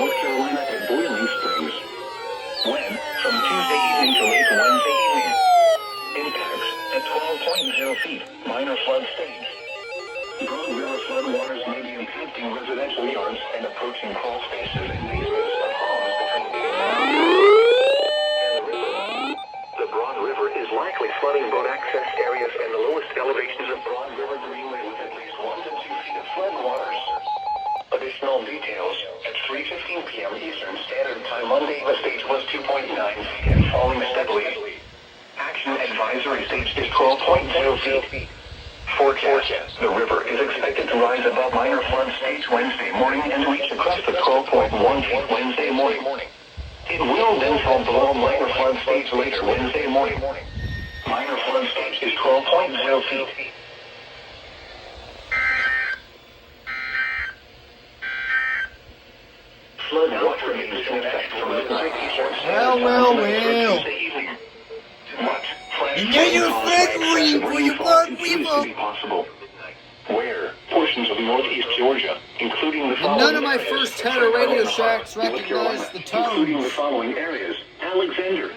North Carolina at Boiling Springs. When? From Tuesday evening to late Wednesday evening. Impacts at 12.0 feet. Minor flood stage. Broad River floodwaters may be impacting residential yards and approaching crawl spaces and basements of homes between the river. The Broad River is likely flooding boat access areas and the lowest elevations of Broad River Greenway with at least 1 to 2 feet of floodwaters. Additional details at 3:15 p.m. Eastern Standard Time Monday. The stage was 2.9 feet and falling steadily. Action advisory stage is 12.0 feet. Forecast. The river is expected to rise above minor flood stage Wednesday morning and reach across the 12.1 feet Wednesday morning. It will then fall below minor flood stage later Wednesday morning. Minor flood stage is 12.0 feet. Flood watch remains in effect from midnight Eastern Standard Time Tuesday evening. Where portions of northeast Georgia, including the following None of my areas, first 10 radio shacks North recognize Carolina, the tones. including the following areas: Alexander,